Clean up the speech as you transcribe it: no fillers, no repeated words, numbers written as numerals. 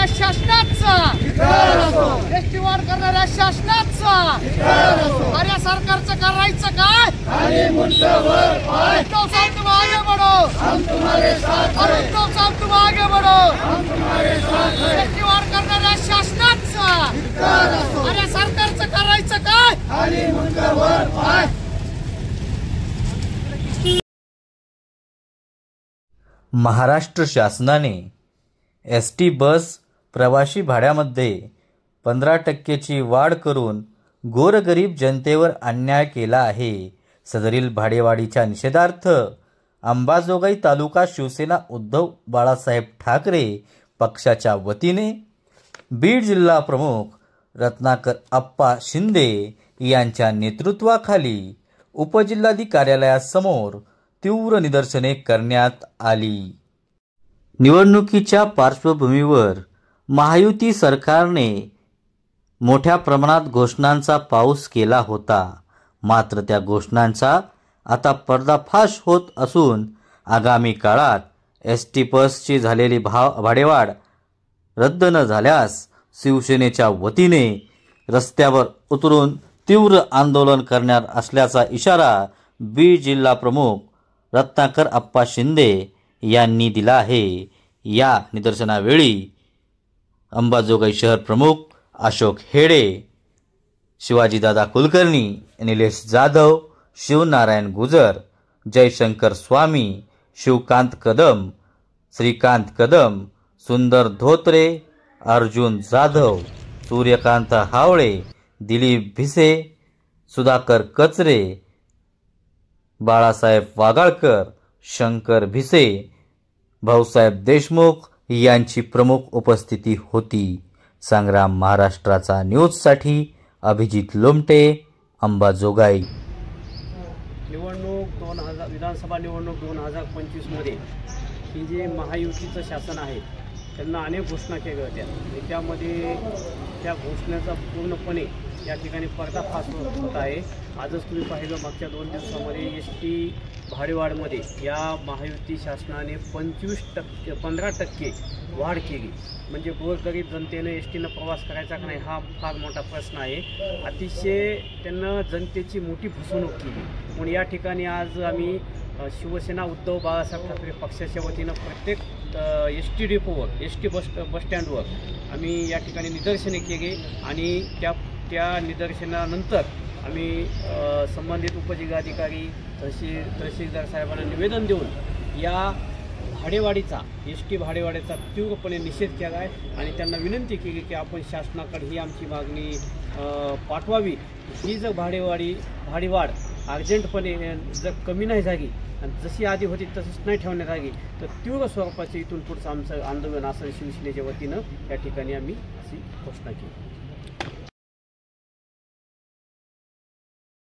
शासनाचा, एसटी वाढ करणाऱ्या शासनाचा, अरे सरकारचं करायचं काय? उद्धव साहेब तुम आगे बढ़ो, अरे उद्धव साहेब तुम आगे बढ़ो, एसटी वाढ करणाऱ्या शासनाचा, अरे सरकारचं करायचं काय? महाराष्ट्र शासनाने एसटी बस प्रवासी भाड्यामध्ये 15% वाढ करून गोरगरीब जनतेवर अन्याय केला आहे। सदरील भाडेवाढीच्या निषेधार्थ अंबाजोगाई तालुका शिवसेना उद्धव बाळासाहेब ठाकरे पक्षाच्या वतीने बीड जिल्हा प्रमुख रत्नाकर अप्पा शिंदे यांच्या नेतृत्वाखाली उपजिल्हाधिकारी कार्यालयासमोर तीव्र निदर्शने करण्यात आली। निवडणुकीच्या पार्श्वभूमीवर महायुती सरकारने मोठ्या प्रमाणात घोषणांचा पाऊस केला होता, मात्र त्या घोषणांचा आता पर्दाफाश होत असून आगामी काळात एसटी बसची झालेली भाडेवाढ रद्द न झाल्यास शिवसेनेच्या वतीने रस्त्यावर उतरून तीव्र आंदोलन करणार असल्याचा इशारा बीड जिल्हा प्रमुख रत्नाकर अप्पा शिंदे यांनी दिला आहे। या निदर्शनावेळी अंबाजोगाई शहर प्रमुख अशोक हेडे, शिवाजीदादा कुलकर्णी, निलेश जाधव, शिवनारायण गुजर, जयशंकर स्वामी, शिवकांत कदम, श्रीकांत कदम, सुंदर धोत्रे, अर्जुन जाधव, सूर्यकांत हावळे, दिलीप भिसे, सुधाकर कचरे, बाळासाहेब वागाळकर, शंकर भिसे, भाऊसाहेब देशमुख यांची प्रमुख उपस्थिती होती। संग्राम महाराष्ट्राचा न्यूजसाठी अभिजित लोमटे, अंबाजोगाई। विधानसभा निवडणूक 2025 मध्ये ही जे महायुतीचं शासन आहे त्यांना अनेक घोषणा केल्या होत्या, त्यामध्ये त्या घोषणेचा पूर्णपणे या ठिकाणी पर्दाफाश होत आहे। आजच तुम्ही पाहिलं मागच्या 2 दिवसामध्ये एसटी भाडेवाढमध्ये या महायुती शासनाने 15% वाढ केली। म्हणजे गोरगरीब जनतेने एसटीनं प्रवास करायचा का नाही हा फार मोठा प्रश्न आहे। अतिशय त्यांना जनतेची मोठी फसवणूक केली। म्हणून या ठिकाणी आज आम्ही शिवसेना उद्धव बाळासाहेब ठाकरे पक्षाच्या वतीनं प्रत्येक एसटी डिपोवर, एसटी बस स्टँडवर आम्ही या ठिकाणी निदर्शने केली आणि त्या निदर्शनानंतर आम्ही संबंधित उपजिल्हाधिकारी तहसीलदार साहेबांना निवेदन देऊन या भाडेवाढीचा, एसटी भाडेवाढीचा तीव्रपणे निषेध केला आहे आणि त्यांना विनंती केली की आपण शासनाकडे ही आमची मागणी पाठवावी। ही जर भाडेवाढ अर्जंटपणे जर कमी नाही झाली आणि जशी आधी होती तसंच नाही ठेवण्यात आली तर तीव्र स्वरूपाचे इथून पुढचं आमचं आंदोलन असेल शिवसेनेच्या वतीनं या ठिकाणी आम्ही अशी घोषणा केली।